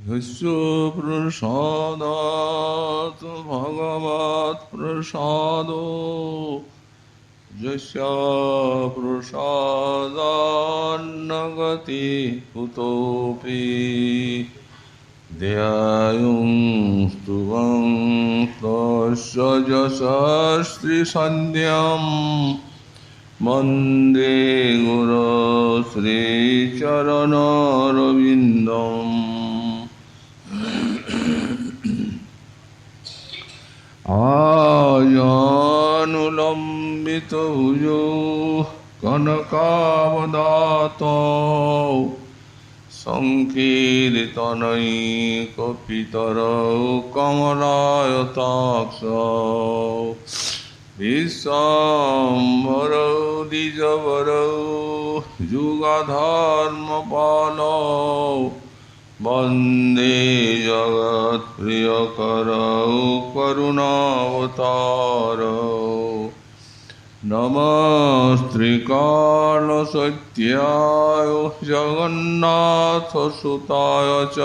यस्यप्रसादात् भगवत्प्रसादो यस्य प्रसादान्न गति कुतोऽपि ध्यायुं स्तुवं तस्य यशस्त्रिसन्ध्यं वन्दे गुरो श्रीचरणरविन्दम् आजानुलम्बितभुजौ कनकावदातौ सङ्कीर्तनैकपितरौ कमलायताक्षौ विश्वाम्बरौ द्विजवरौ युगधर्मपालौ वन्दे जगत्प्रियकरौ करुणावतारौ नमस्त्रिकालसत्याय जगन्नाथसुताय च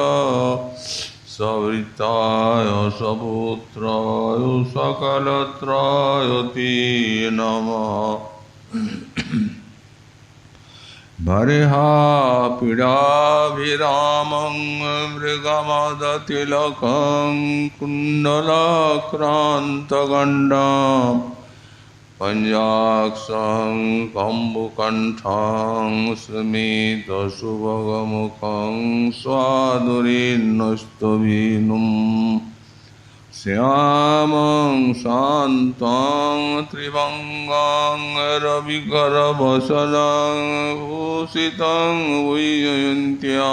सविताय सपुत्राय सकलत्राय ते नमः बर्हापीडाभिरामं मृगमदतिलकं कुण्डलक्रान्तगण्डं पञ्चाक्षं कम्बुकण्ठं स्मितसुभगमुखं स्वादुरीन्नस्तवीनुम् श्यामं शान्तं त्रिभङ्गं रविकरवसनं भूषितं वैजयन्त्या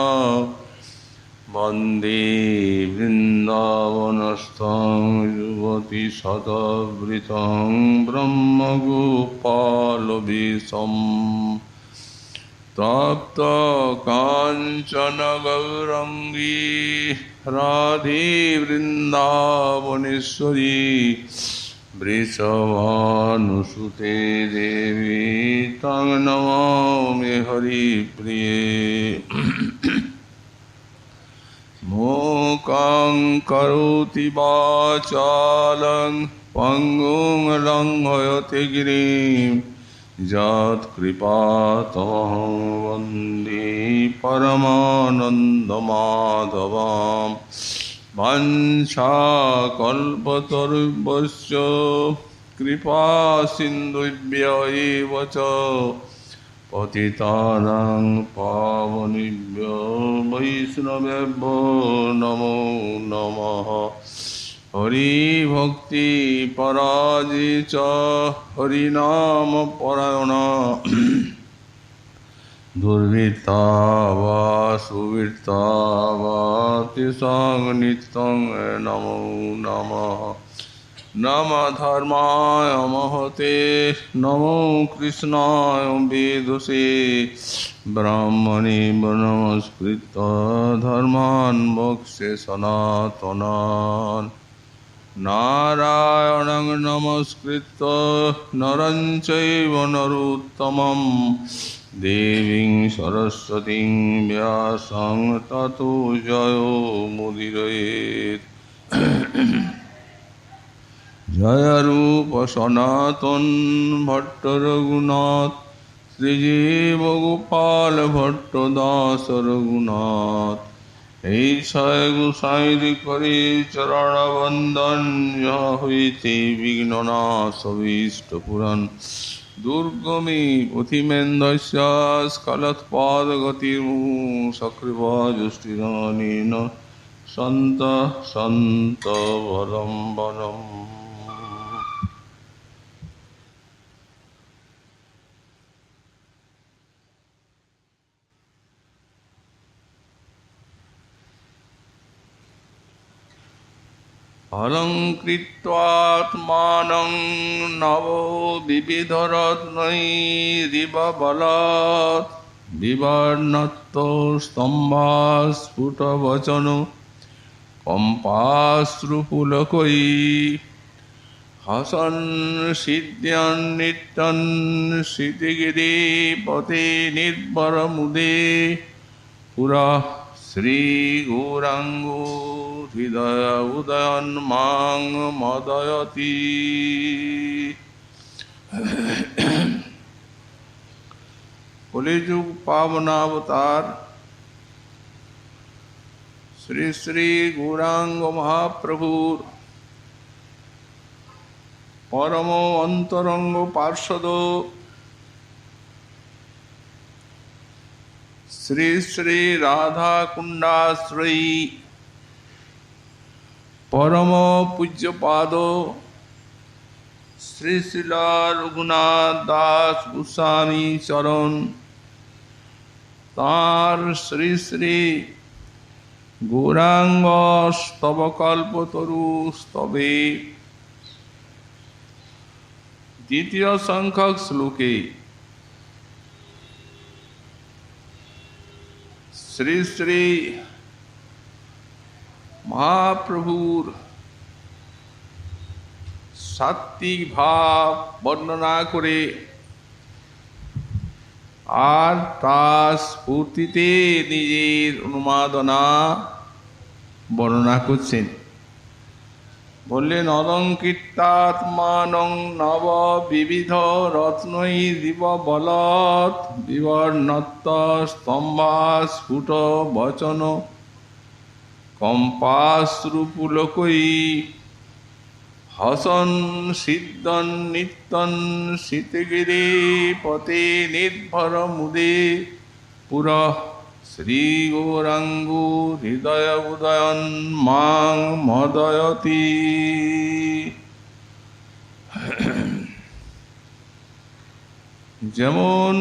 वन्दे वृन्दावनस्थं युवतिशतवृतं ब्रह्मगोपालवेशम् तप्त काञ्चन गौरङ्गी राधे वृन्दावनेश्वरी वृषभानुसुते देवी तं नमामि हरिप्रिये मूकं करोति वाचालं पङ्गुं लङ्घयति गिरिं यत्कृपातमहं वन्दे परमानन्दमाधवां वञ्छाकल्पतरुभ्यश्च कृपासिन्धुभ्य एव च पतितानां पावनेभ्यो वैष्णवेभ्यो नमो नमः हरिभक्ति पराजि च हरिनाम परायणा दुर्वृत्ता वा सुवृत्ता वा तेषां नित्यं नमो नमः नमः धर्माय महते नमो कृष्णाय वेदसे ब्राह्मणे नमस्कृत्य धर्मान् मोक्षे सनातनान् नारायणं नमस्कृत्य नरं चैव नरोत्तमं देवीं सरस्वतीं व्यासं ततो जयो मुदीरयेत् जय रूप सनातन भट्ट रघुनाथ श्रीजीव गोपाल भट्ट दास रघुनाथ এই ছয় গোসাইরি করে চরণ বন্দন হইতে বিঘ্ননাশ অভীষ্ট পুরাণ দুর্গমী পথিমেন্দ্রস্য স্খলৎপাদগতির্মুহু সক্রিয়জুষ্টিদানেন সন্ত সন্ত বলম বলম। अलङ्कृत्वात्मानं नवो विविधरत्नैरिव बलात् विवर्णत्तो स्तम्भास्फुटवचनो कम्पाश्रुपुलकै हसन् सिद्ध्यन् नित्यन् सिद्धिगिरिपते निर्भरमुदे पुरा শ্রী গৌরাঙ্গ হৃদয় উদয়ন মাং মদয়তি। কলিযুগ পাবনাবতার শ্রী শ্রী গৌরাঙ্গ মহাপ্রভুর পরম অন্তরঙ্গ পার্ষদ শ্রী শ্রী রাধা কুণ্ডাশ্রয়ী পরম পূজ্যপাদ শ্রী শ্রীল রঘুনাথ দাস গোস্বামী চরণ তাঁর শ্রী শ্রী গৌরাঙ্গ স্তবকল্পতরু স্তবে দ্বিতীয় সংখ্যক শ্লোকে শ্রী শ্রী মহাপ্রভুর সাত্বিক ভাব বর্ণনা করে আর তার স্ফূর্তিতে নিজের অনুমাদনা বর্ণনা করছেন। বললেন অলঙ্কৃতাত্মানং নব বিবিধ রত্নৈ দিব বলত বিবর্ণত্ব স্তম্ভা স্ফুট বচন কম্পাশ্রুপুলকৈ হসন সিদ্ধন নিত্যন শীতগিরি পতে নির্ভর মুদে পুর শ্রী গৌরাঙ্গ হৃদয় উদয়ন মাং মদয়তি। যেমন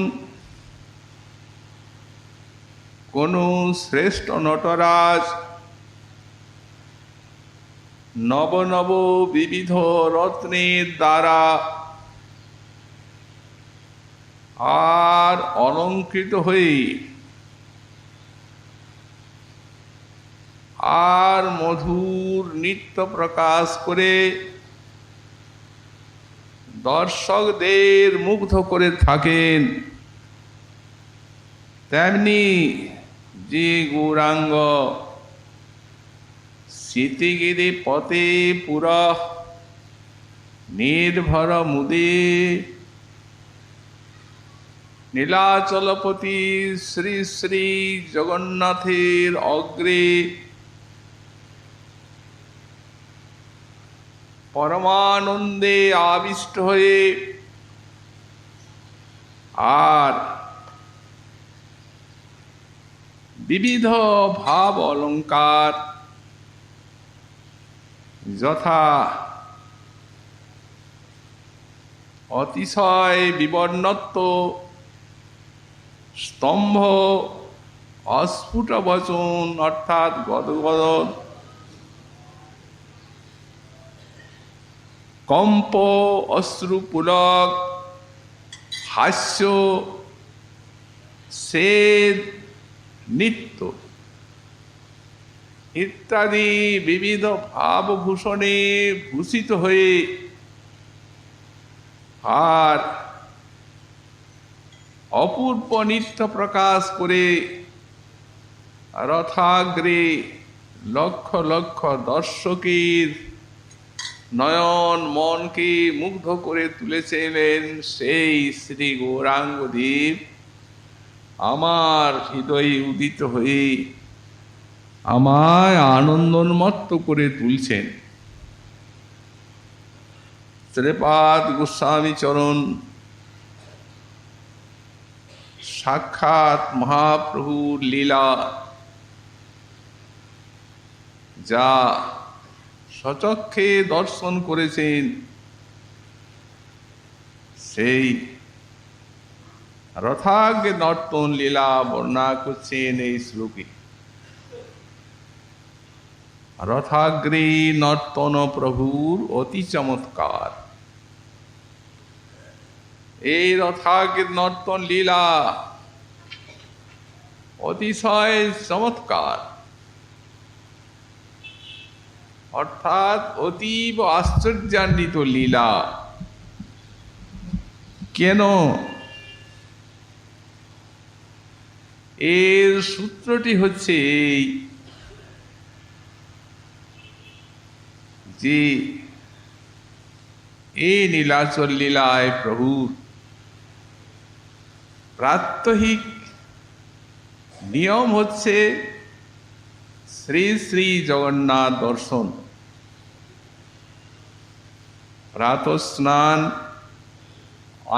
কোন শ্রেষ্ঠ নটরাজ নব নব বিবিধ রত্নের দ্বারা আর অলঙ্কৃত হয়ে আর মধুর নৃত্য প্রকাশ করে দর্শকদের মুগ্ধ করে থাকেন, তেমনি যে গৌরাঙ্গ শীতগিরি পথে পুরা নির্ভর মুদে নীলাচলপতি শ্রী শ্রী জগন্নাথের অগ্রে পরমানন্দে আবিষ্ট হয়ে আর বিবিধ ভাব অলঙ্কার যথা অতিশয় বিবর্ণত্ব স্তম্ভ অস্ফুট বচন অর্থাৎ গদগদ কম্প অশ্রুপুলক হাস্য সেদ নৃত্য ইত্যাদি বিবিধ ভাবভূষণে ভূষিত হয়ে আর অপূর্ব নৃত্য প্রকাশ করে রথাগ্রে লক্ষ লক্ষ দর্শকের নয়ন মনকে মুগ্ধ করে তুলেছিলেন সেই শ্রী গৌরাঙ্গদেব আমার হৃদয়ে উদিত হয়ে আমায় আনন্দোন্মত্ত করে তুলছেন। শ্রীপাদ গোস্বামী চরণ সাক্ষাৎ মহাপ্রভুর লীলা যা স্বচক্ষে দর্শন করেছেন, সেই রথাগ্রে নর্তন লীলা বর্ণনা করছেন এই শ্লোকে। রথাগ্রে নর্তন প্রভুর অতি চমৎকার। এই রথাগ্রে নর্তন লীলা অতিশয় চমৎকার, অর্থাৎ অতীব আশ্চর্যান্বিত লীলা। কেন? এর সূত্রটি হচ্ছে এই যে এই নীলাচল লীলায় প্রভুর প্রাত্যহিক নিয়ম হচ্ছে শ্রী শ্রী জগন্নাথ দর্শন। প্রাতঃস্নান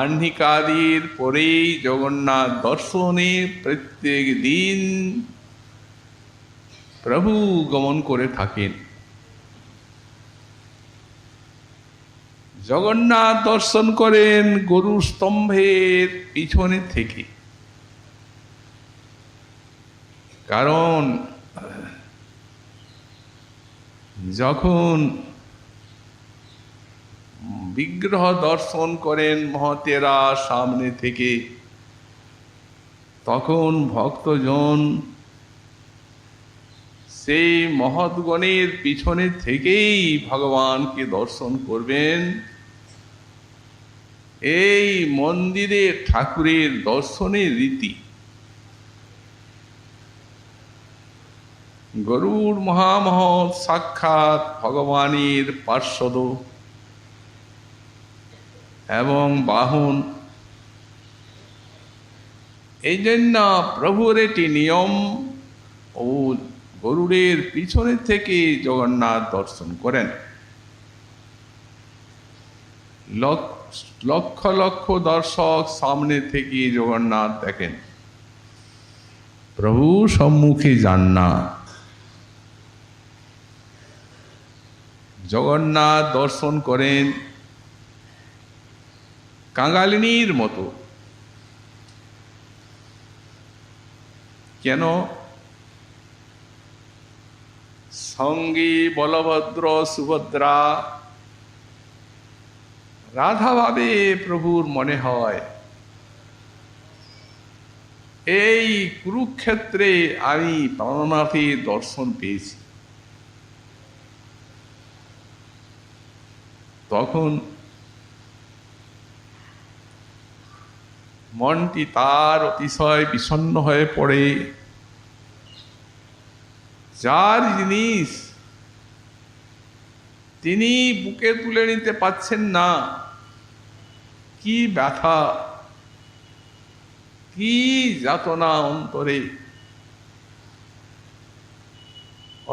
আহ্নিকাদির পরেই জগন্নাথ দর্শনে প্রত্যেক দিন প্রভু গমন করে থাকেন। জগন্নাথ দর্শন করেন গরুর স্তম্ভের পিছনে থেকে, কারণ যখন বিগ্রহ দর্শন করেন মহতেরা সামনে থেকে, তখন ভক্তজন সেই মহৎগণের পিছনে থেকেই ভগবানকে দর্শন করবেন। এই মন্দিরে ঠাকুরের দর্শনের রীতি। গরুড় মহামহৎ সাক্ষাৎ ভগবানের পার্শ্বদ এবং বাহন। এই জন্য প্রভুর এটি নিয়ম ও গরুড়ের পিছনে থেকে জগন্নাথ দর্শন করেন। লক্ষ লক্ষ দর্শক সামনে থেকে জগন্নাথ দেখেন, প্রভু সম্মুখে যান না। জগন্নাথ দর্শন করেন কাঙালিনীর মতো। কেন? সঙ্গী বলভদ্র সুভদ্রা রাধা ভাবে প্রভুর মনে হয় এই কুরুক্ষেত্রে আমি প্রাণনাথের দর্শন পেয়েছি। তখন মনটি তার অতিশয় বিষণ্ণ হয়ে পড়ে। যার জিনিস তিনি বুকে তুলে নিতে পারছেন না, কি ব্যথা, কি যাতনা অন্তরে।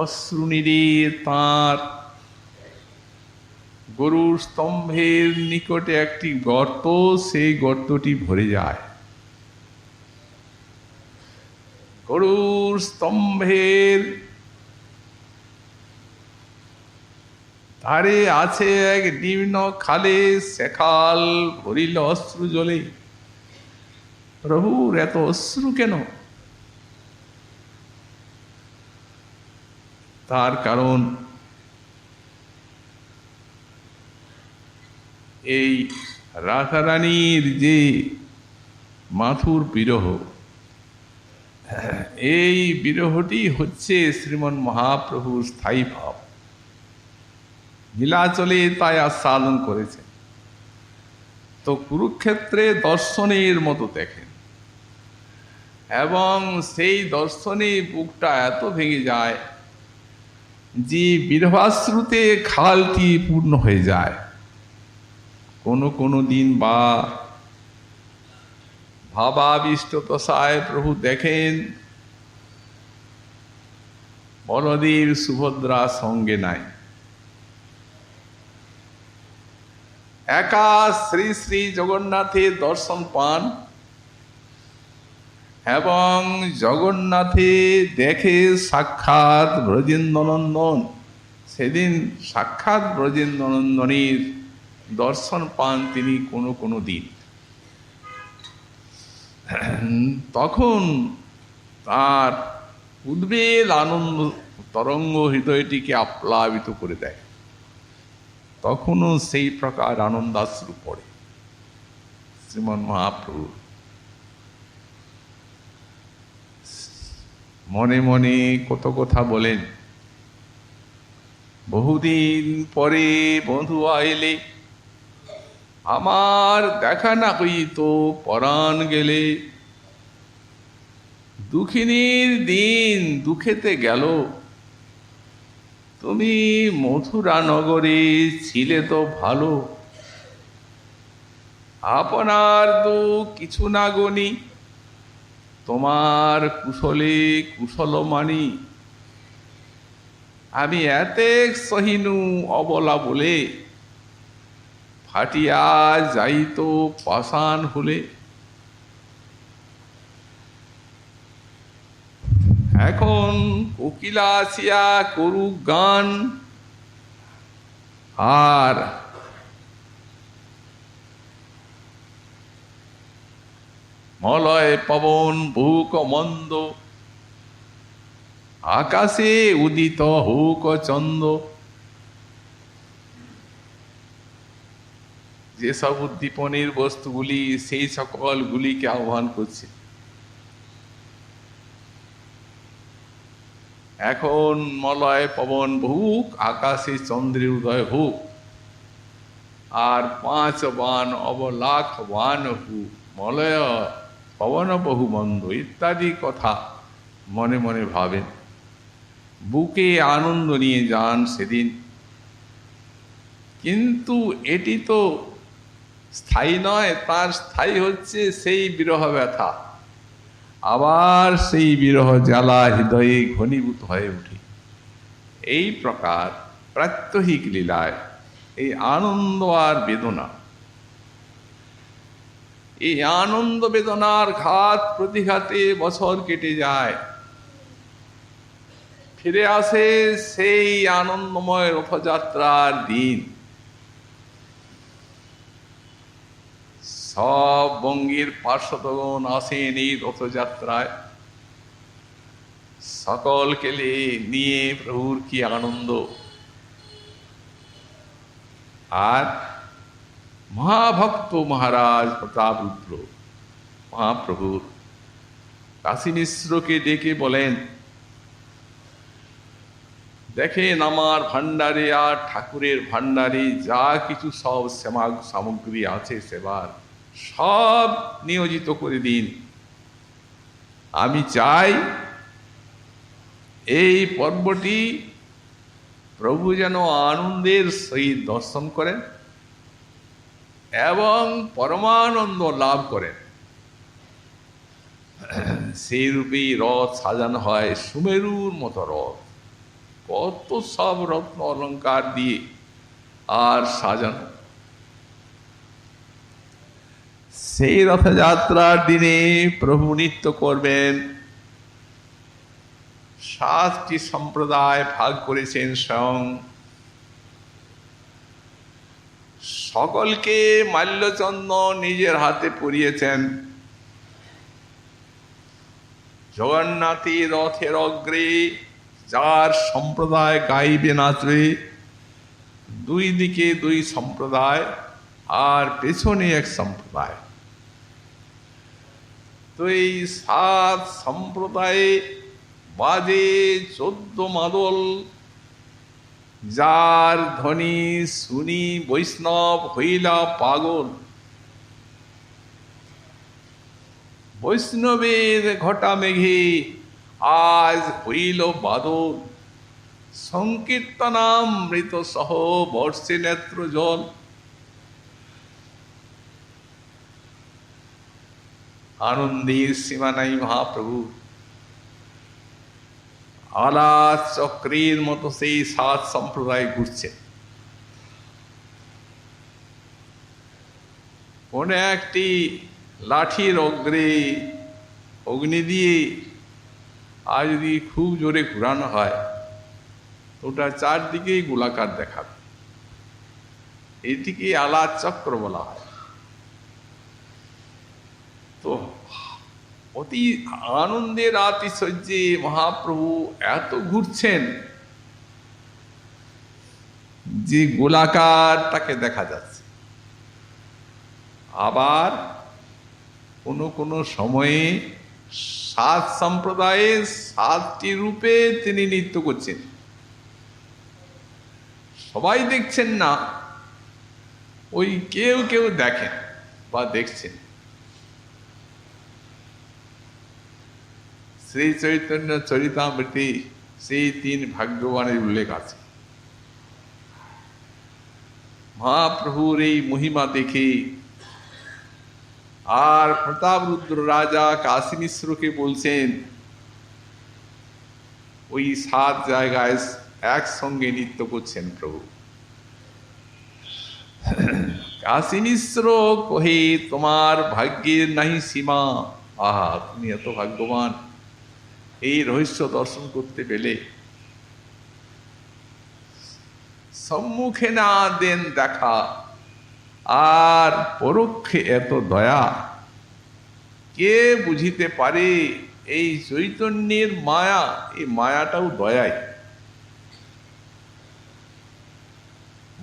অশ্রুনিরে তাঁর গরুর স্তম্ভের নিকটে একটি গর্ত, সেই গর্তটি ভরে যায়। গরুর স্তম্ভের ধারে আছে এক নিম্ন খালে, সেখাল ভরিল অশ্রু জলে। প্রভুর এত অশ্রু কেন? তার কারণ এই রাধারানীর যে মাথুর বিরহ, এই বিরহটি হচ্ছে শ্রীমন মহাপ্রভুর স্থায়ী ভাব। নীলাচলে তাই আস্বাদন করেছেন। তো কুরুক্ষেত্রে দর্শনের মতো দেখেন, এবং সেই দর্শনে বুকটা এত ভেঙে যায় যে বিরহাশ্রুতে খালটি পূর্ণ হয়ে যায়। কোনো দিন বা ভাবাবিষ্ট দশায় প্রভু দেখেন বলদেব সুভদ্রা সঙ্গে নাই, একা শ্রী শ্রী জগন্নাথের দর্শন পান, এবং জগন্নাথে দেখে সাক্ষাৎ ব্রজেন্দ্রনন্দন। সেদিন সাক্ষাৎ ব্রজেন্দ্রনন্দনের দর্শন পান তিনি কোনো দিন। তখন তার উদ্বেল আনন্দ তরঙ্গ হৃদয়টিকে আপ্লাবিত করে দেয়। তখনও সেই প্রকার আনন্দাশ্রু পড়ে শ্রীমন মহাপ্রভু। মনে মনে কত কথা বলেন। বহুদিন পরে বন্ধু আইলে, আমার দেখা না হইত পরাণ গেলে। দুঃখিনীর দিন দুঃখেতে গেল, তুমি মথুরা নগরে ছিলে তো ভালো, আপনার দুঃখ কিছু না গনি, তোমার কুশলে কুশল মানি। আমি এতেক সহিনু অবলা বলে, ফাটিয়া যাইত পাষাণ হলে। এখন কোকিলা আসিয়া করুক গান, আর মলয় পবন বুক মন্দ, আকাশে উদিত হোক চন্দ। যেসব উদ্দীপনের বস্তুগুলি সেই সকলগুলিকে আহ্বান করছে। এখন মলয় পবন বহুক, আকাশে চন্দ্রের উদয় হোক, আর 5 বান অবলাখ বান হুক, মলয় পবন বহু মন্দ ইত্যাদি কথা মনে মনে ভাবেন, বুকে আনন্দ নিয়ে যান সেদিন। কিন্তু এটি তো স্থায়ী নয়, তার স্থায়ী হচ্ছে সেই বিরহ ব্যথা। আবার সেই বিরহ জ্বালা হৃদয়ে ঘনীভূত হয়ে উঠে। এই প্রকার প্রাত্যহিক লীলায় এই আনন্দ আর বেদনা, এই আনন্দ বেদনার ঘাত প্রতিঘাতে বছর কেটে যায়, ফিরে আসে সেই আনন্দময় রথযাত্রার দিন। সব বঙ্গের পার্শ্বদগণ আসেন এই রথযাত্রায়, সকলকে নিয়ে প্রভুর কি আনন্দ। আর মহাভক্ত মহারাজ প্রতাপরুদ্র মহাপ্রভুর কাশী মিশ্রকে ডেকে বলেন, দেখেন আমার ভান্ডারে আর ঠাকুরের ভান্ডারে যা কিছু সব সামগ্রী আছে সেবার সব নিয়োজিত করে দিন। আমি চাই এই পর্বটি প্রভু যেন আনন্দের সহিত দর্শন করেন এবং পরমানন্দ লাভ করেন। সেই রূপেই রথ সাজানো হয়, সুমেরুর মতো রথ, কত সব রত্ন অলঙ্কার দিয়ে আর সাজানো। সেই রথযাত্রার দিনে প্রভু নৃত্য করবেন। 7টি সম্প্রদায় ভাগ করেছেন স্বয়ং, সকলকে মাল্যচন্দন নিজের হাতে পরিয়েছেন। জগন্নাথী রথের অগ্রে যার সম্প্রদায় গাইবে নাচবে, 2 দিকে 2 সম্প্রদায়, আর পেছনে 1 সম্প্রদায়। তো এই 7 সম্প্রদায়ে বাজে 14 মাদল, যার ধ্বনি শুনি বৈষ্ণব হইলা পাগল। বৈষ্ণবের ঘটা মেঘে আজ হইল বাদল, সংকীর্তনামৃত সহ বর্ষে নেত্র জল। আনন্দের সীমা নাই মহাপ্রভু। আলাস চক্রের মতো সেই 7 সম্প্রদায় ঘুরছে। কোন একটি লাঠির অগ্রে অগ্নি দিয়ে আর যদি খুব জোরে ঘুরানো হয়, ওটা 4 দিকেই গোলাকার দেখাবে। এটিকে আলাস চক্র বলা হয়। তো অতি আনন্দের আতিশয্যে মহাপ্রভু এত ঘুরছেন যে গোলাকার তাকে দেখা যাচ্ছে। আবার কোনো সময়ে 7 সম্প্রদায়ে 7টি রূপে তিনি নৃত্য করছেন। সবাই দেখছেন না, ওই কেউ কেউ দেখেন বা দেখছেন। শ্রী চৈতন্য চরিতামৃতে সেই 3 ভাগ্যবানের উল্লেখ আছে। মহাপ্রভুর এই মহিমা দেখে আর প্রতাপরুদ্র রাজা কাশী মিশ্রকে বলছেন ওই 7 জায়গায় একসঙ্গে নৃত্য করছেন প্রভু। কাশী মিশ্র কহে তোমার ভাগ্যের নাহি সীমা। আহা, তুমি এত ভাগ্যবান, এই রহস্য দর্শন করতে পেলে। সম্মুখে না দেন দেখা, আর পরোক্ষে এত দয়া, কে বুঝিতে পারে এই চৈতন্যের মায়া? এই মায়াটাও দয়াই,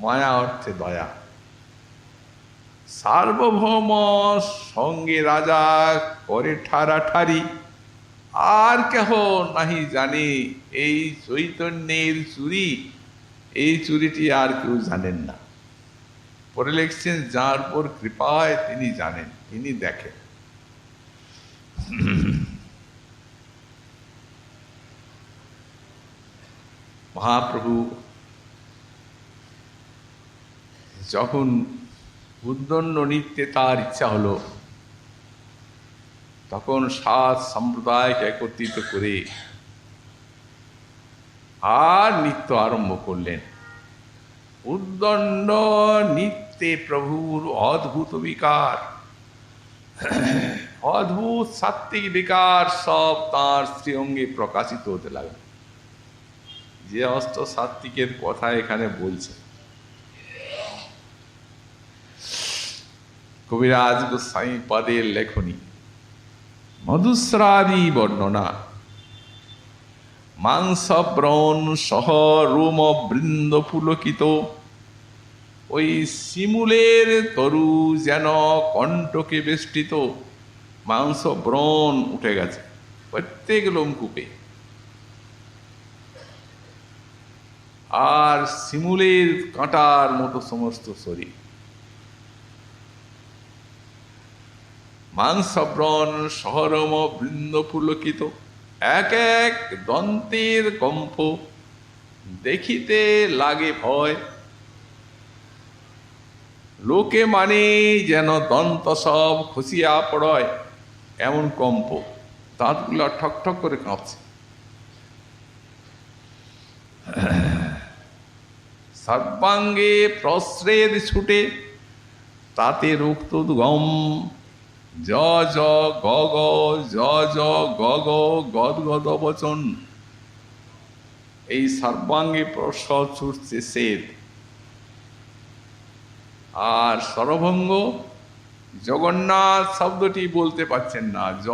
মায়া অর্থে দয়া। সার্বভৌম সঙ্গে রাজা করে ঠারাঠারি, আর কেহ নাহি জানে এই চৈতন্যের চুরি। এই চুরিটি আর কেউ জানেন না। পরে লিখছেন, যার উপর কৃপায় তিনি জানেন, তিনি দেখেন। মহাপ্রভু যখন উদ্দণ্ড নৃত্যে তার ইচ্ছা হলো, তখন 7 সম্প্রদায়কে একত্রিত করে আর নৃত্য আরম্ভ করলেন। উদ্দণ্ড নৃত্যে প্রভুর অদ্ভুত বিকার, অদ্ভুত সাত্ত্বিক বিকার সব তাঁর শ্রীঅঙ্গে প্রকাশিত হতে লাগলো। যে অষ্ট সাত্ত্বিকের কথা এখানে বলছে কবিরাজ গোস্বামী পদের লেখনী, মধুস্রাদি বর্ণনা, মাংস ব্রণ সহ রোম বৃন্দ পুলকিত, ওই শিমুলের তরু যেন কণ্ঠকে বেষ্টিত। মাংস ব্রণ উঠে গেছে প্রত্যেক লোমকূপে, আর শিমুলের কাঁটার মতো সমস্ত শরীর। মাংস ব্রণ সহরম বৃন্দ পুলকিত, এক এক দন্তের কম্প, দেখিতে লাগে ভয়। লোকে মানে যেন দন্ত সব খসিয়া পড়য়, এমন কম্প, দাঁতগুলো ঠক ঠক করে কাঁপছে। সর্বাঙ্গে প্রশ্রেদ ছুটে, তাতে রক্তোদ্গম, জ জ গ গ, জ জ গ গ, গদগদ বচন। এই সর্বাঙ্গে প্রস্রব ছুটছে শ্বেত, আর সরভঙ্গ জগন্নাথ শব্দটি বলতে পারছেন না, জ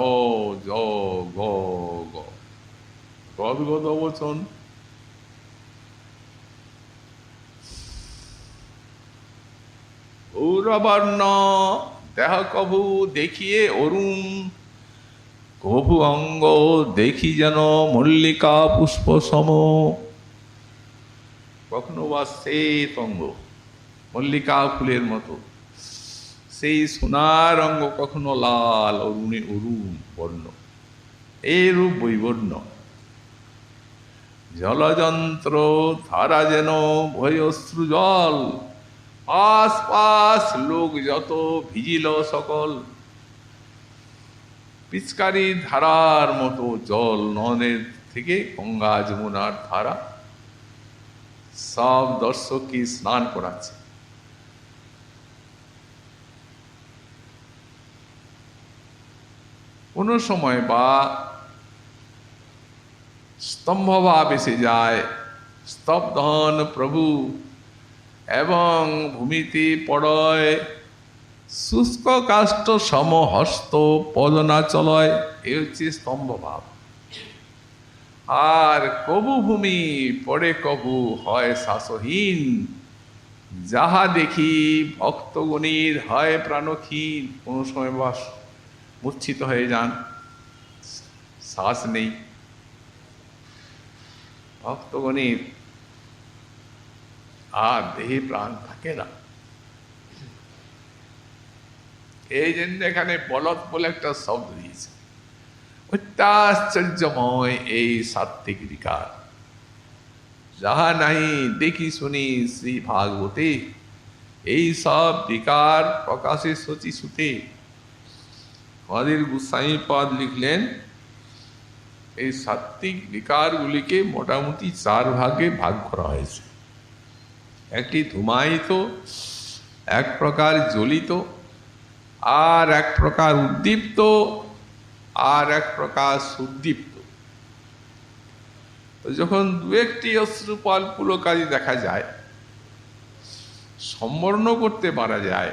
জ গ গ, গদগদ বচন। গৌরবর্ণ দেহ কভু দেখিয়ে অরুণ, কভু অঙ্গ দেখি যেন মল্লিকা পুষ্প সম। কখনো বা শ্বেত অঙ্গ মল্লিকা ফুলের মতো, সেই সোনার অঙ্গ কখনো লাল অরুণে অরুণ বর্ণ, এই রূপ বৈবর্ণ। জলযন্ত্র ধারা যেন ভয়শ্রু জল, আশপাশ লোক যত ভিজিল সকল। পিচকারি ধারার মতো জল, নদের থেকে গঙ্গা যমুনার ধারা, সব দর্শককে স্নান করাচ্ছে। কোনো সময় বা স্তম্ভভাব এসে যায়, স্তব্ধ হন প্রভু, এবং ভূমিতে পড়য় শুষ্ক কাষ্ঠ সম হস্ত পদনা চলয়। এ হচ্ছে স্তম্ভভাব। আর কবু ভূমি পড়ে কবু হয় শ্বাসহীন, যাহা দেখি ভক্তগণের হয় প্রাণক্ষীণ। কোনো সময় বা মূর্ছিত হয়ে যান, শ্বাস নেই ভক্তগণের, আর দেহে প্রাণ থাকে না। এই জন্য এখানে বলদ বলে একটা শব্দ দিয়েছে। অত্যাশ্চর্যময় এই সাত্ত্বিক বিকার, যাহা নাই দেখি শুনি শ্রী ভাগবতে, এই সব বিকার প্রকাশে শচী সুতে। আমাদের গোস্বামী পদ লিখলেন এই সাত্ত্বিক বিকারগুলিকে মোটামুটি 4 ভাগে ভাগ করা হয়েছে। একটি ধূমায়িত, এক প্রকার জ্বলিত, আর এক প্রকার উদ্দীপ্ত, আর এক প্রকার সুদীপ্ত। তো যখন দু একটি অশ্রুপাল পুলকারি দেখা যায়, সম্বর্ণ করতে পারা যায়,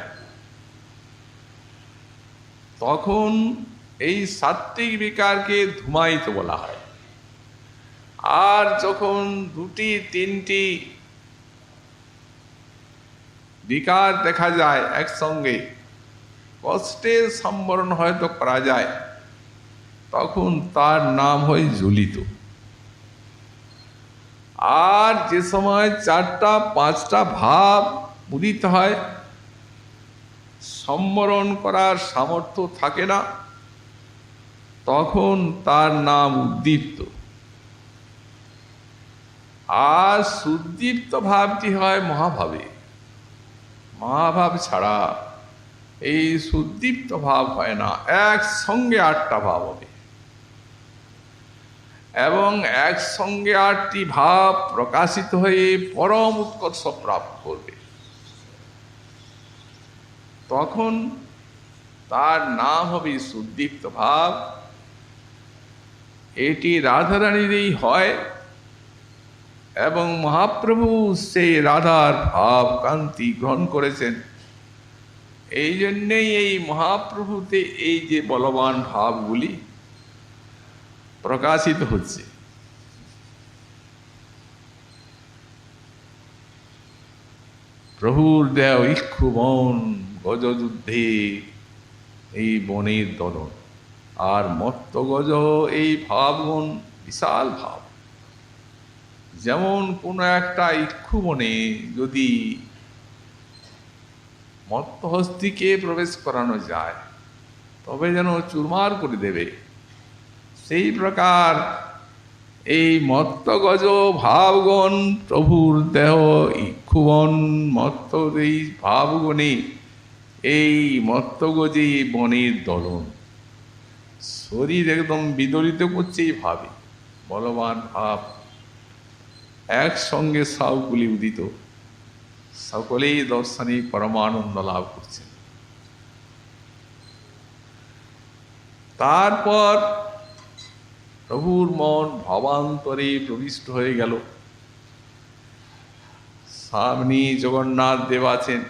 তখন এই সাত্ত্বিক বিকারকে ধূমায়িত বলা হয়। আর যখন 2-3টি বিকার দেখা যায় একসঙ্গে, কষ্টের সম্বরণ হয়তো করা যায়, তখন তার নাম হয় জ্বলিত। আর যে সময় 4টা-5টা ভাব উদিত হয়, সম্বরণ করার সামর্থ্য থাকে না, তখন তার নাম উদ্দীপ্ত। আর সুদীপ্ত ভাবটি হয় মহাভাবে। মহাভাব ছাড়া এই সুদীপ্ত ভাব হয় না। একসঙ্গে 8টা ভাব হবে এবং একসঙ্গে 8টি ভাব প্রকাশিত হয়ে পরম উৎকর্ষ প্রাপ্ত করবে। তখন তার নাম হবে সুদীপ্ত ভাব। এটি রাধারানীরই হয় এবং মহাপ্রভু সেই রাধার ভাব কান্তি গ্রহণ করেছেন। এই জন্যেই এই মহাপ্রভুতে এই যে বলবান ভাবগুলি প্রকাশিত হচ্ছে। প্রভুর দেহ ইক্ষু বন, গজযুদ্ধে এই বনের দলন, আর মত্ত গজ এই ভাবগণ বিশাল ভাব। যেমন কোনো একটা ইক্ষু বনে যদি মত্তহস্তিকে প্রবেশ করানো যায়, তবে যেন চুরমার করে দেবে, সেই প্রকার এই মত্তগজ ভাবগণ প্রভুর দেহ ইক্ষুবন। মত্ত এই ভাবগণে এই মত্তগজে বনের দলন, শরীর একদম বিদরিত করছেই ভাবে। বলবান ভাব একসঙ্গে সবগুলি উদিত, সকলেই দর্শনে পরমানন্দ লাভ করছেন। তারপর প্রভুর মন ভাবান্তরে প্রবিষ্ট হয়ে গেল। সামনে জগন্নাথ দেব আছেন,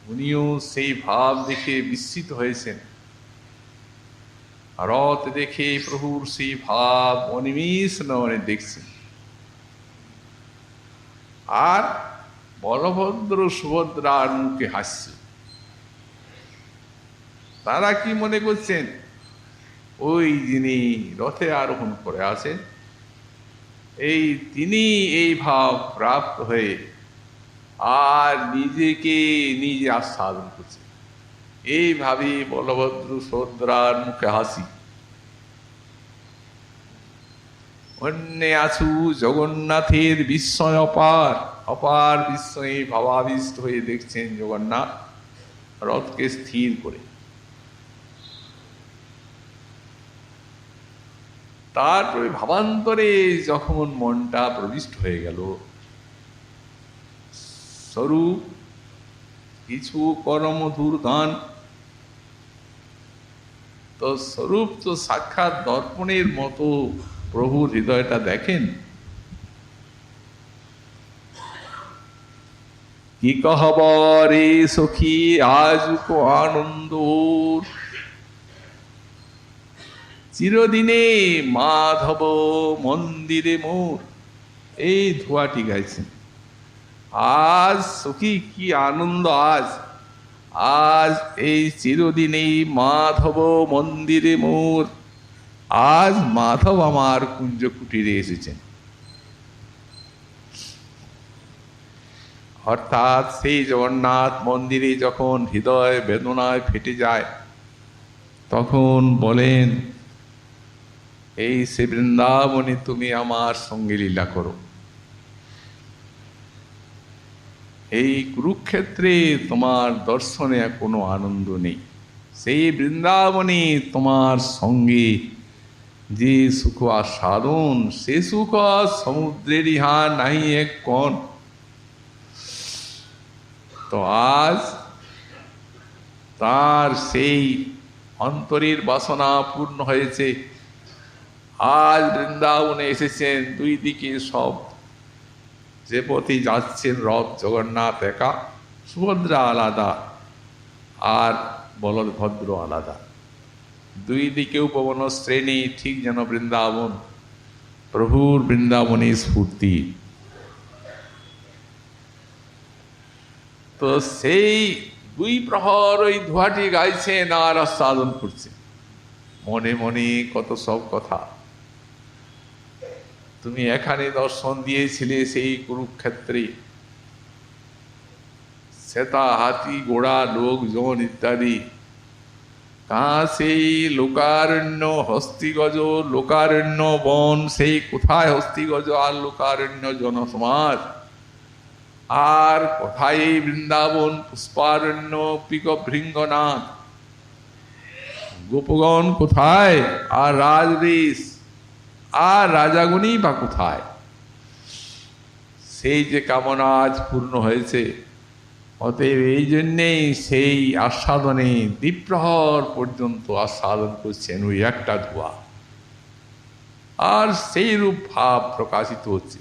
উনিও সেই ভাব দেখে বিস্মিত হয়েছেন। রথ দেখে প্রভুর সেই ভাব অনিমিষ নয়নে দেখছেন। আর বলভদ্র সুভদ্রার মুখে হাস্য। তারা কি মনে করছেন? ওই যিনি রথে আরোহণ করে আছেন, এই তিনি এই ভাব প্রাপ্ত হয়ে আর নিজেকে নিজে আস্বাদন করছে। এইভাবে বলভদ্র সুভদ্রার মুখে হাসি। অন্যে আছু জগন্নাথের বিস্ময় অপার, অপার বিস্ময়ে ভাবাবিষ্ট হয়ে দেখছেন জগন্নাথ রথকে স্থির করে। তারপরে ভাবান্তরে যখন মনটা প্রবিষ্ট হয়ে গেল, স্বরূপ কিছু করমধুর গান, তো স্বরূপ তো সাক্ষাৎ দর্পণের মতো প্রভুর হৃদয়টা দেখেন। কি কহব রে সখী আজ কো আনন্দ, চিরদিনে মাধব মন্দিরে মোর। এই ধোয়াটি গাইছেন। আজ সখী কি আনন্দ, আজ আজ এই চিরদিনেই মাধব মন্দিরে মোর। আজ মাধব আমার কুঞ্জ কুটিরে এসেছেন। অর্থাৎ সেই জগন্নাথ মন্দিরে যখন হৃদয় বেদনায় ফেটে যায়, তখন বলেন, এই সে বৃন্দাবনে তুমি আমার সঙ্গে লীলা করো। এই কুরুক্ষেত্রে তোমার দর্শনে কোনো আনন্দ নেই, সেই বৃন্দাবনে তোমার সঙ্গে যে সুখ আস্বাদন, সে সুখ সমুদ্রের ইহা নাহি এক কণ। তো আজ তার সেই অন্তরের বাসনা পূর্ণ হয়েছে। আজ বৃন্দাবনে এসেছেন, দুই দিকে সব, যে পথে যাচ্ছেন রথ জগন্নাথ একা, সুভদ্রা আলাদা, আর বলভদ্র আলাদা, দুই দিকে উপবন শ্রেণী, ঠিক যেন বৃন্দাবন, প্রভুর বৃন্দাবনে স্ফূর্তি। তো সেই দুই প্রহর ওই ধোয়াটি গাইছেন আর আস্বাদন করছেন, মনে মনে কত সব কথা। তুমি এখানে দর্শন দিয়েছিলে সেই কুরুক্ষেত্রে, শ্বেতা হাতি ঘোড়া লোকজন ইত্যাদি, তা সেই লোকারণ্য হস্তিগজ, লোকারণ্য বন, সেই কোথায় হস্তিগজ আর লোকারণ্য জনসমাজ, আর কোথায় এই বৃন্দাবন পুষ্পারণ্য পিক ভৃঙ্গনাথ, গোপগণ কোথায়, আর রাজদেশ আর রাজাগুনি বা কোথায়? সেই যে কামনা আজ পূর্ণ হয়েছে। অতএব এই জন্যেই সেই আস্বাদনে দ্বিপ্রহর পর্যন্ত আস্বাদন করছেন ওই একটা ধোয়া, আর সেই রূপ ভাব প্রকাশিত হচ্ছে।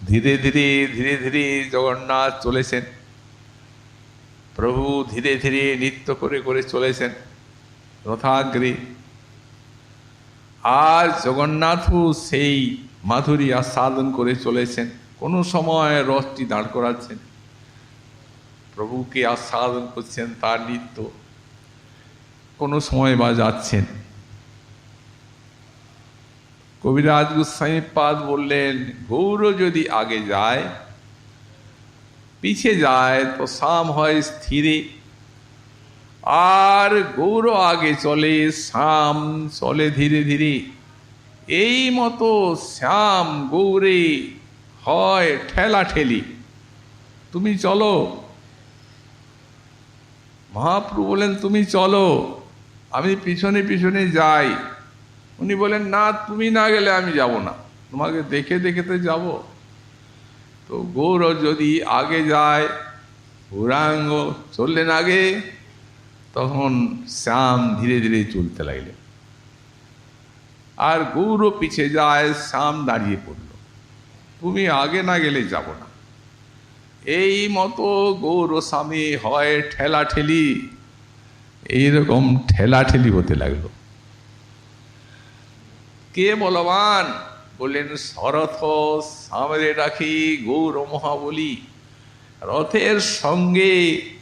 ধীরে ধীরে ধীরে ধীরে জগন্নাথ চলেছেন, প্রভু ধীরে ধীরে নৃত্য করে করে চলেছেন রথাগ্রে। আর জগন্নাথও সেই মাধুরী আস্বাদন করে চলেছেন। কোনো সময় রথটি দাঁড় করাচ্ছেন, প্রভুকে আস্বাদন করছেন তার নৃত্য, কোনো সময় বা যাচ্ছেন। কবিরাজ গোস্বামীপাদ বললেন, গৌর যদি আগে যায়, পিছে যায় তো শাম হয় স্থিরে, আর গৌর আগে চলে, শ্যাম চলে ধীরে ধীরে। এই মতো শ্যাম গৌরে হয় ঠেলা ঠেলি, তুমি চলো। মহাপ্রভু বলেন, তুমি চলো, আমি পিছনে পিছনে যাই। উনি বলেন, না, তুমি না গেলে আমি যাব না, তোমাকে দেখে দেখে তো যাব। তো গৌর যদি আগে যায়, গৌরাঙ্গ চললেন আগে, তখন শ্যাম ধীরে ধীরে চলতে লাগলেন। আর গৌর পিছে যায়, শ্যাম দাঁড়িয়ে পড়ল, তুমি আগে না গেলে যাব না। এই মতো গৌর স্বামী হয় ঠেলাঠেলি, এইরকম ঠেলাঠেলি হতে লাগলো। কে বলবান? বললেন, শরথ সামনে রাখি গৌর মহাবলী। রথের সঙ্গে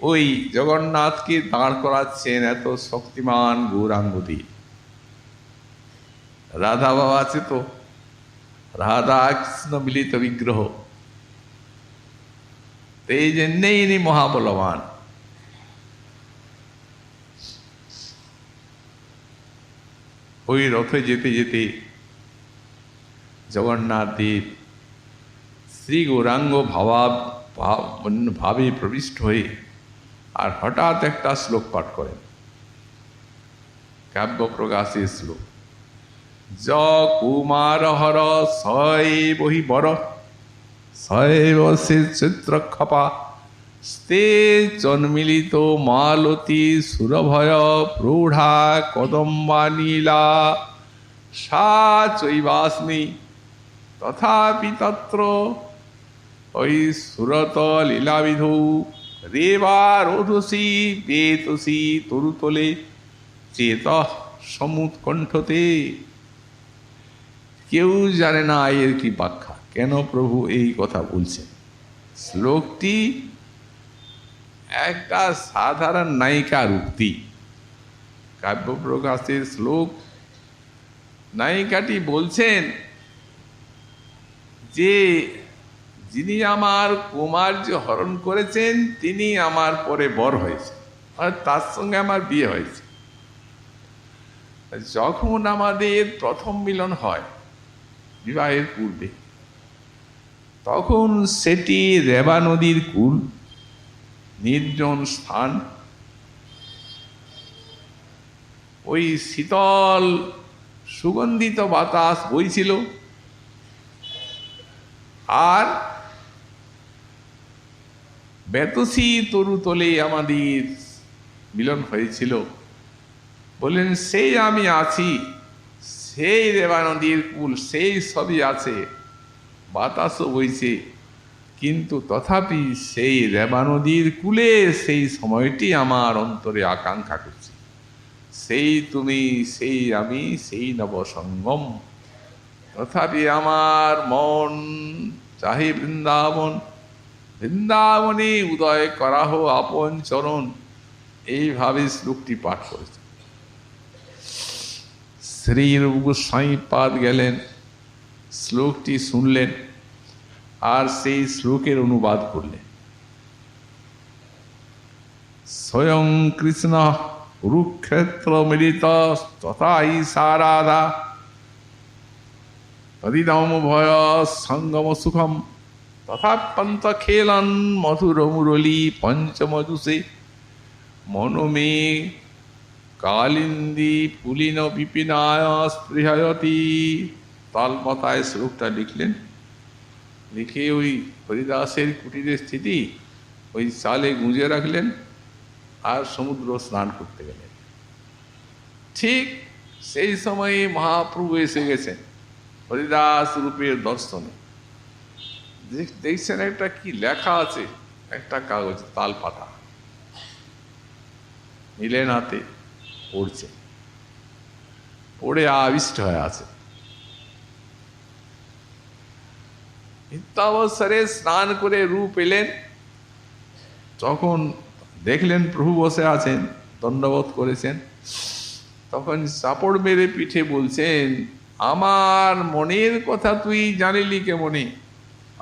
ওই জগন্নাথকে দাঁড় করাচ্ছেন এত শক্তিমান গৌরাঙ্গদি। রাধা বাবা আছে তো, রাধা কৃষ্ণ মিলিত বিগ্রহ, এই জন্যেই ইনি মহাবলবান। ওই রথে যেতে যেতে জগন্নাথ দেব শ্রী গৌরাঙ্গ ভাবে প্রবিষ্ট হয়ে আর হঠাৎ একটা শ্লোক পাঠ করেন, কাব্য প্রকাশের শ্লোক। য কুমার হর সৈবহি বর শৈব সে চিত্রক্ষপা স্তে জন্মিলিত মালতী সুরভয় প্রৌঢ়া কদম্বা নীলা সা চৈবাস্মি তথাপি তত্র ওই সুরত লীলাবিধৌ রেবা রোধসী বেতসী তরুতলে চেত সমুৎকণ্ঠতে। কেউ জানে না এর কি ব্যাখ্যা, কেন প্রভু এই কথা বলছেন। শ্লোকটি একটা সাধারণ নায়িকার উক্তি, কাব্য প্রকাশের শ্লোক। নায়িকাটি বলছেন যে যিনি আমার কুমার্য হরণ করেছেন তিনি আমার পরে বর হয়েছে, আর তার সঙ্গে আমার বিয়ে হয়েছে। যখন আমাদের প্রথম মিলন হয় বিবাহের পূর্বে, তখন সেটি রেবা নদীর কূল, নির্জন স্থান, ওই শীতল সুগন্ধিত বাতাস বইছিল, আর বেতসী তরুতলে আমাদের মিলন হয়েছিল। বললেন সেই আমি আছি, সেই রেবা নদীর কূল, সেই সবই আছে, বাতাসও বইছে, কিন্তু তথাপি সেই রেবা নদীর কূলে সেই সময়টি আমার অন্তরে আকাঙ্ক্ষা করছে। সেই তুমি, সেই আমি, সেই নবসঙ্গম। তথাপি আমার মন চাহে বৃন্দাবন, বৃন্দাবনে উদয় করা হো আপন চরণ। এইভাবে শ্লোকটি পাঠ করেছে। শ্রী রূপ গোস্বামী পাদ গেলেন, শ্লোকটি শুনলেন, আর সেই শ্লোকের অনুবাদ করলেন। স্বয়ং কৃষ্ণ কুরুক্ষেত্র মিলিত তথা ঈশারাধা তদিদম ভয় সঙ্গম সুখম তথা পন্ত খেলন মধুর মুরলী পঞ্চমজুষে মনোমে কালিন্দী পুলিন বিপিনায় স্পৃহয়তি। তালমতায় শ্লোকটা লিখলেন, লিখে ওই হরিদাসের কুটিরের স্থিতি ওই চালে গুঁজে রাখলেন, আর সমুদ্র স্নান করতে গেলেন। ঠিক সেই সময়ে মহাপ্রভু এসে গেছেন হরিদাস রূপের দর্শনে। দেখছেন একটা কি লেখা আছে, একটা কাগজ, তাল পাতা নিলেন হাতে, পড়ছে, পড়ে আবিষ্ট হয়ে আছে। নিত্যাবসরে স্নান করে রূপ এলেন, যখন দেখলেন প্রভু বসে আছেন, দণ্ডবোধ করেছেন, তখন চাপড় মেরে পিঠে বলছেন, আমার মনের কথা তুই জানিলি কেমনে?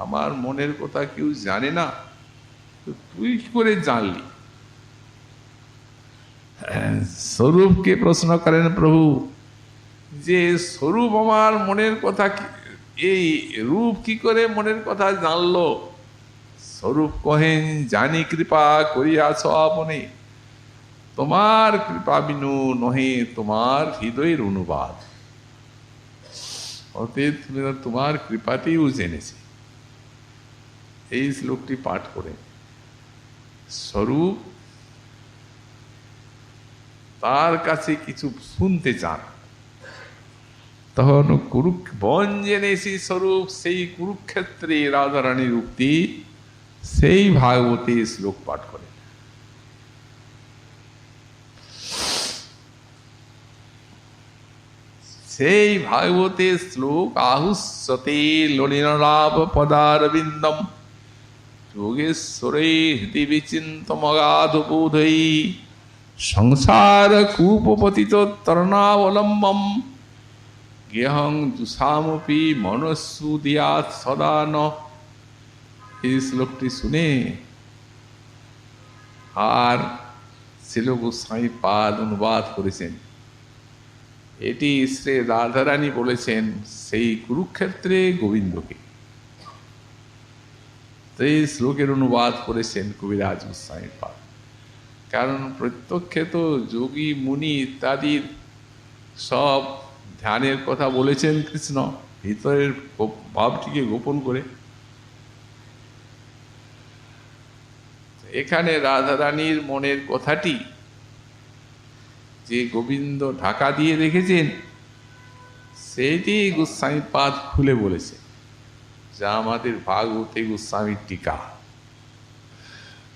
আমার মনের কথা কেউ জানে না, তুই কি করে জানলি? স্বরূপকে প্রশ্ন করেন প্রভু, যে স্বরূপ আমার মনের কথা, এই রূপ কি করে মনের কথা জানলো? স্বরূপ কহেন, জানি কৃপা করিয়াছ আপনি, তোমার কৃপা বিনু নহে তোমার হৃদয়ের অনুবাদ। অতএব তোমার কৃপাতেই ও জেনেছে। এই শ্লোকটি পাঠ করে স্বরূপ তার কাছে কিছু শুনতে চান, তখন বন জেনেছি স্বরূপ, সেই কুরুক্ষেত্রে রাধারানীর উক্তি, সেই ভাগবতী শ্লোক পাঠ করে। সেই ভাগবতের শ্লোক আহুষ্যতে ললিনলাভ পদারবিন্দম যোগেশ্বরে হৃদি বিচিন্তমগাধ বোধৈ সংসার কূপপতিত তরণাবলম্বম গেহং দুষামপি মনস্সু দিয়াৎ সদা ন। এই শ্লোকটি শুনে আর শিল গোস্বামী পাদ অনুবাদ করেছেন। এটি শ্রী রাধারানী বলেছেন সেই কুরুক্ষেত্রে গোবিন্দকে। এই শ্লোকের অনুবাদ করেছেন কবিরাজ গোস্বামী পাদ। কারণ প্রত্যক্ষে তো যোগী মুনি ইত্যাদির সব ধ্যানের কথা বলেছেন কৃষ্ণ, ভিতরের ভাবটিকে গোপন করে। এখানে রাধারানীর মনের কথাটি যে গোবিন্দ ঢাকা দিয়ে রেখেছেন, সেইটি গোস্বামী পাদ খুলে বলেছে, যা আমাদের ভাগবতে গোস্বামীর টিকা।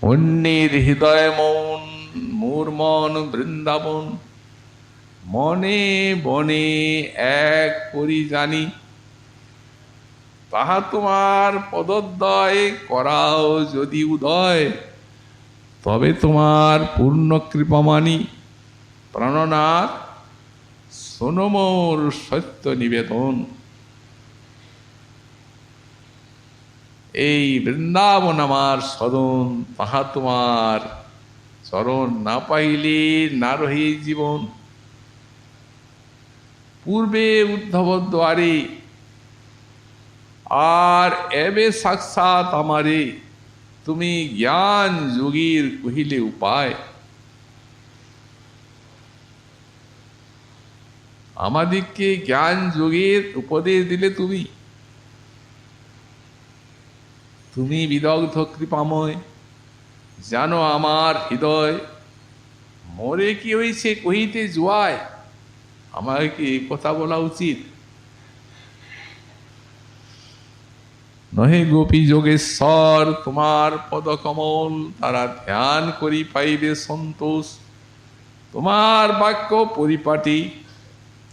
অন্যের হৃদয় মন মোর মন বৃন্দাবন, মনে বনে এক করি জানি, তাহা তোমার পদোদয় করাও যদি উদয়, তবে তোমার পূর্ণ কৃপা মানি। প্রাণনাথ শোনো মোর সত্য নিবেদন। এই বৃন্দাবন আমার সদন, তাহা তোমার চরণ না পাইলে না রহি জীবন। পূর্বে উদ্ধব দ্বারে, আর এবে সাক্ষাৎ আমারে, তুমি জ্ঞান যোগীর কহিলে উপায়। আমাদিগকে জ্ঞান যোগের উপদেশ দিলে তুমি। তুমি বিদগ্ধ কৃপাময়, জানো আমার হৃদয়। মোরে কি হয়েছে কহিতে জুয়ায়, আমার কি কথা বলা উচিত? নহে গোপী যোগেশ্বর তোমার পদকমল, তারা ধ্যান করি পাইবে সন্তোষ। তোমার বাক্য পরিপাটি,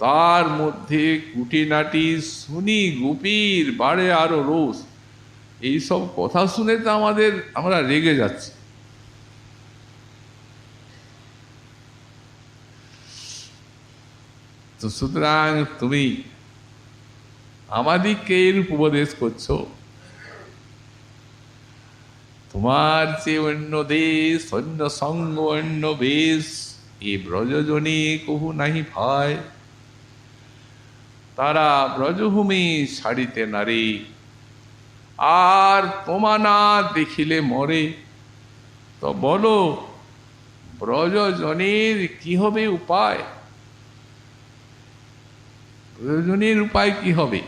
তার মধ্যে কুটিনাটি, শুনি গোপীর বাড়ে আরো রোষ। এইসব কথা শুনে তো আমরা রেগে যাচ্ছি। তো সুতরাং তুমি আমাদিগকে এরূপ উপদেশ করছো। তোমার যে অন্য দেশ, অন্য সঙ্গ, অন্য বেশ, এ ব্রজজনী কহু নাহি ভয়। তারা ব্রজভূমি ছাড়িতে নারে, আর তোমা না দেখিলে মরে। তো বলো ব্রজজনের কি হবে উপায়? ব্রজজনের উপায় কি হবে?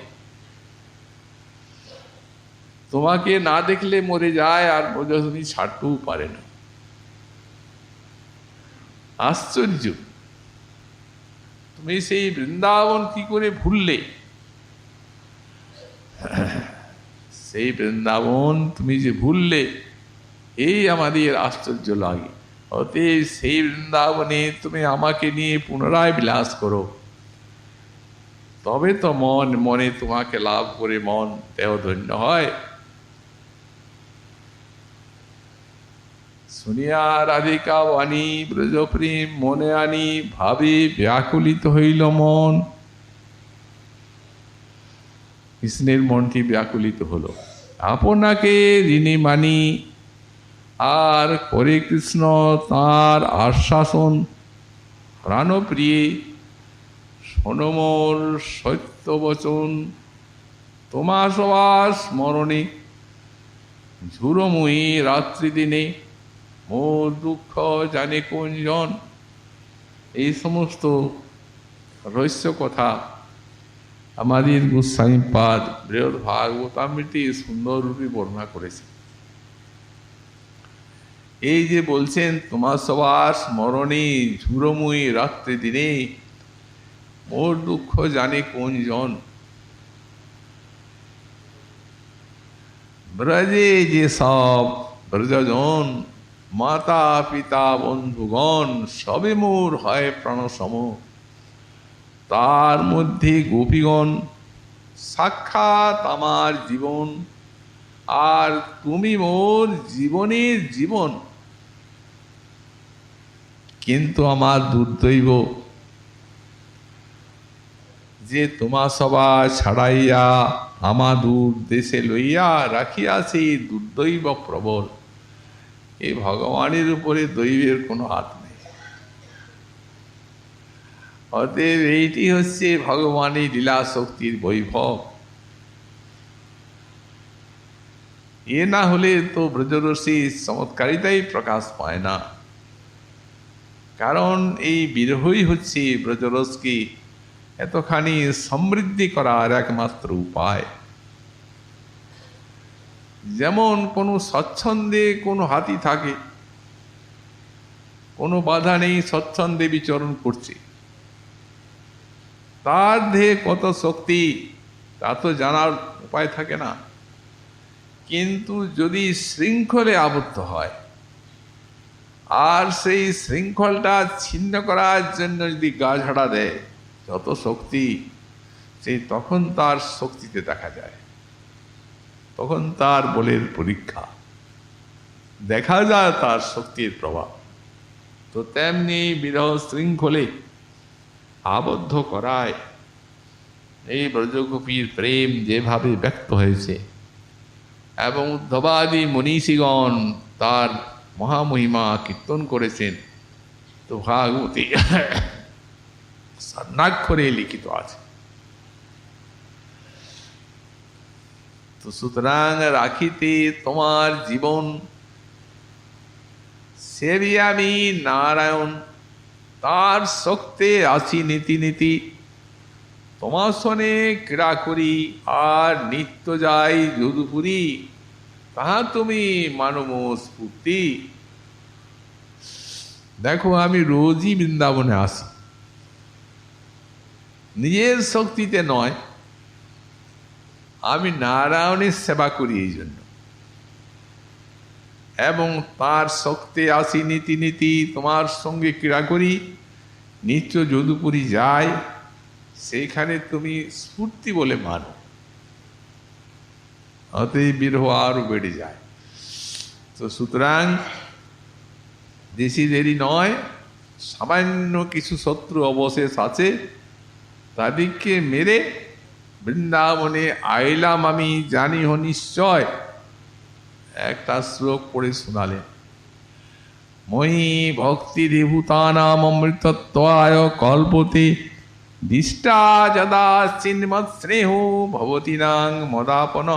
তোমাকে না দেখলে মরে যায়, আর ব্রজজনী ছাড়তেও পারে না। আশ্চর্য! তুমি সেই বৃন্দাবন কি করে ভুললে? সেই বৃন্দাবন তুমি যে ভুললে, এই আমাদের আশ্চর্য লাগে। অতএব সেই বৃন্দাবনে তুমি আমাকে নিয়ে পুনরায় বিলাস করো, তবে তো মনে তোমাকে লাভ করে মন দেহ ধন্য হয়। শুনিয়া রাধিকা বাণী ব্রজপ্রেম মনে আনি, ভাবে ব্যাকুলিত হইল মন। কৃষ্ণের মনটি ব্যাকুলিত হলো। আপনাকে ঋণী মানি, আর করে কৃষ্ণ তাঁর আশ্বাসন। প্রাণপ্রিয়ে শোনো মোর সত্য বচন, তোমা সবার স্মরণে ঝুরমুই রাত্রি দিনে, মোর দুঃখ জানে কোনজন। এই সমস্ত রহস্য কথা আমাদের গোস্বামীপাদ বৃহৎ ভাগবতামৃতে সুন্দর রূপে বর্ণনা করেছে। এই যে বলছেন তোমার সবার স্মরণে ঝুরমুই রাত্রি দিনে, মোর দুঃখ জানে কোনজন। ব্রজে যে সব ব্রজজন, মাতা পিতা বন্ধুগণ, সবে মোর হয় প্রাণসম। তার মধ্যে গোপীগণ, সাক্ষাৎ আমার জীবন, আর তুমি মোর জীবনের জীবন। কিন্তু আমার দুর্দৈব যে তোমা সভা ছাড়াইয়া আমা দূর দেশে লইয়া রাখিয়াছে দুর্দৈব প্রবল। এই ভগবানের উপরে দৈবের কোনো হাত নেই। অতএব এইটি হচ্ছে ভগবানের লীলা শক্তির বৈভব। এ না হলে তো ব্রজরসী চমৎকারিতাই প্রকাশ পায় না। কারণ এই বিরহই হচ্ছে ব্রজরসকে এতখানি সমৃদ্ধি করার একমাত্র উপায়। যেমন কোনো স্বচ্ছন্দে কোনো হাতি থাকে, কোনো বাধা নেই, স্বচ্ছন্দে বিচরণ করছে, তার দেহে কত শক্তি তা তো জানার উপায় থাকে না। কিন্তু যদি শৃঙ্খলে আবদ্ধ হয়, আর সেই শৃঙ্খলটা ছিন্ন করার জন্য যদি গা ঝাড়া দেয়, যত শক্তি, সেই তখন তার শক্তিতে দেখা যায়, তখন তার বলের পরীক্ষা দেখা যায়, তার শক্তির প্রভাব। তো তেমনি বিরহ শৃঙ্খলে আবদ্ধ করায় এই ব্রজগোপীর প্রেম যেভাবে ব্যক্ত হয়েছে, এবং উদ্ধবাদী মনীষীগণ তার মহামহিমা কীর্তন করেছেন। তো ভাগবতী স্বর্ণাক্ষরে লিখিত আছে। তো সুতরাং রাখিতে তোমার জীবন, সেবি আমি নারায়ণ, তার শক্তে আছি নীতি নীতি। তোমার সনে ক্রীড়া করি আর নিত্য যাই যদুপুরী, তাহা তুমি মানব স্ফূর্তি। দেখো, আমি রোজই বৃন্দাবনে আসি, নিজের শক্তিতে নয়, আমি নারায়ণের সেবা করি এই জন্য। এবং তার শক্তি আসি নীতি নীতি, তোমার সঙ্গে ক্রীড়া করি, নিত্য যদুপুরী যাই, সেইখানে তুমি স্ফূর্তি বলে মানো। অতএব বিরহ আরো বেড়ে যায়। তো সুতরাং বেশি দেরি নয়, সামান্য কিছু শত্রু অবশেষ আছে, তাদেরকে মেরে বৃন্দাবনে আইলাম আমি, জানি হ নিশ্চয়। একটা শ্লোক পড়ে শোনালেন, মই ভক্তিরিভূতানাম অমৃতত্বায় কল্পতে, দিষ্টা যদা চিন্মৎ স্নেহ ভবতীনাং মদাপন।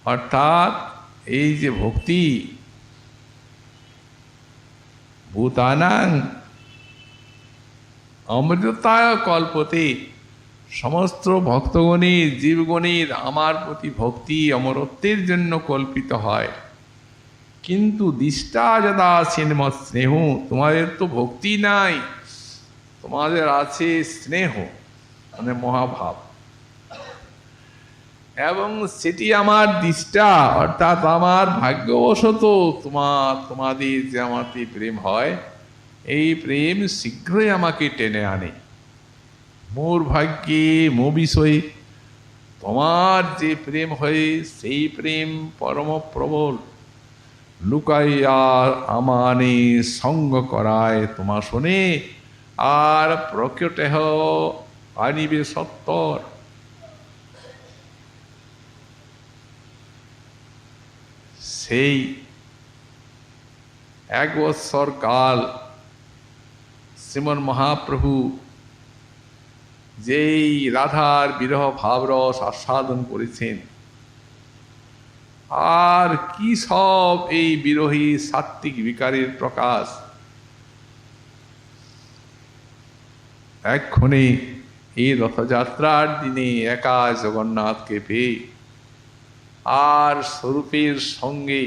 অর্থাৎ এই যে ভক্তি, ভূতানাং অমৃততায় কল্পতে, সমস্ত ভক্তগণের জীবগণের আমার প্রতি ভক্তি অমরত্বের জন্য কল্পিত হয়। কিন্তু দিষ্টা যদা সিন্মৎ স্নেহ, তোমাদের তো ভক্তি নাই, তোমাদের আছে স্নেহ, মানে মহাভাব। এবং সেটি আমার দিষ্টা, অর্থাৎ আমার ভাগ্যবশত তোমাদের যে আমাতে প্রেম হয়, এই প্রেম শীঘ্রই আমাকে টেনে আনে। মোর ভাগ্যে মো বিষয়ে তোমার যে প্রেম হয়, সেই প্রেম পরম প্রবল, লুকাইয়া আমানে সঙ্গ করায় তোমা শোনে, আর প্রকটেহ আনিবে সত্তর। সেই 1 বৎসর কাল শ্রীমন মহাপ্রভু যেই রাধার বিরহ ভাবরস আস্বাদন করেছেন, আর কি সব এই বিরহী সাত্ত্বিক বিকারের প্রকাশ। এক্ষণে এই রথযাত্রার দিনে একা জগন্নাথকে পেয়ে আর স্বরূপের সঙ্গে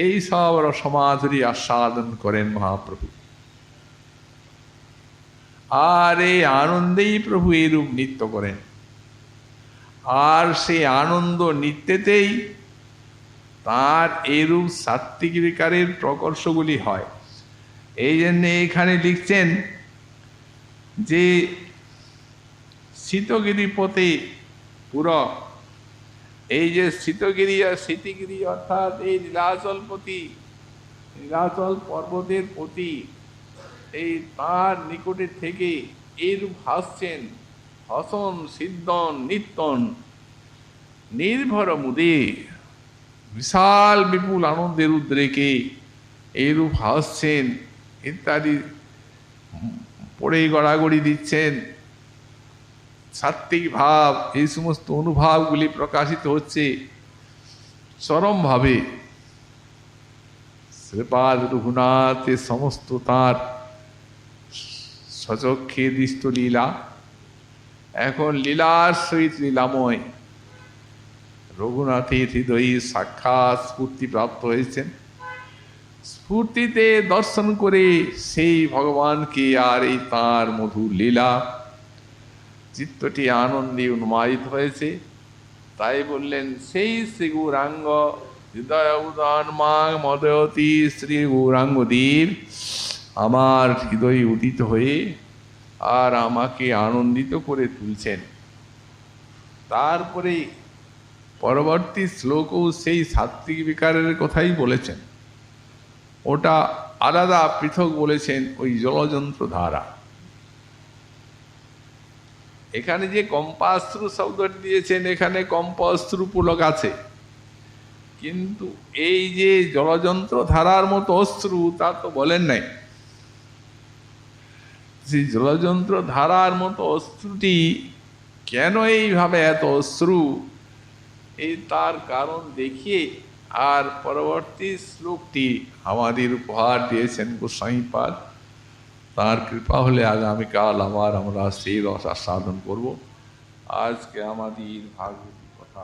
এই সব রসমাধুরী আস্বাদন করেন মহাপ্রভু। আর এই আনন্দেই প্রভু এরূপ নৃত্য করেন। আর সেই আনন্দ নৃত্যেতেই তার এরূপ সাত্ত্বিক বিকারের প্রকর্ষগুলি হয়। এই জন্যে এখানে লিখছেন যে শীতগিরিপতে পুরো, এই যে শীতগিরি আর শীতগিরি অর্থাৎ এই নীলাচলপতি, নীলাচল পর্বতের প্রতি, এই তার নিকটে থেকে এইরূপ হাসছেন, হসন সিদ্ধন নিত্যন নির্ভর মুদে, বিশাল বিপুল আনন্দের উদ্রেকে এইরূপ হাসছেন ইত্যাদি পড়ে গড়াগড়ি দিচ্ছেন। সাত্ত্বিক ভাব, এই সমস্ত অনুভাবগুলি প্রকাশিত হচ্ছে চরমভাবে। শ্রীপাদ রঘুনাথের সমস্ত তাঁর সচক্ষে দৃষ্ট লীলা, এখন লীলার সহিত লীলাময় রঘুনাথের হৃদয়ে সাক্ষাৎ স্ফূর্তি প্রাপ্ত হয়েছেন। স্ফূর্তিতে দর্শন করে সেই ভগবানকে আর এই তাঁর মধুর লীলা, চিত্তটি আনন্দে উন্মাদিত হয়েছে। তাই বললেন, সেই শ্রী গৌরাঙ্গ হৃদয় উদান মাং মদয়তী শ্রী গৌরাঙ্গদেব আমার হৃদয়ে উদিত হয়ে আর আমাকে আনন্দিত করে তুলছেন। তারপরে পরবর্তী শ্লোকও সেই সাত্ত্বিক বিকারের কথাই বলেছেন, ওটা আলাদা পৃথক বলেছেন, ওই জলযন্ত্র ধারা। এখানে যে কম্পাশ্রু শব্দটি দিয়েছেন, এখানে কম্পাশ্রু পুলক আছে, কিন্তু এই যে জলযন্ত্র ধারার মতো অশ্রু তা তো বলেন নাই। সেই জলযন্ত্র ধারার মতো অশ্রুটি কেন এইভাবে এত অশ্রু, এই তার কারণ দেখিয়ে আর পরবর্তী শ্লোকটি আমাদের উপহার দিয়েছেন গোস্বামীপাদ। তার কৃপা হলে আগামীকাল আবার আমরা সেই রস আস্বাদন করব। আজকে আমাদের ভাগবতী কথা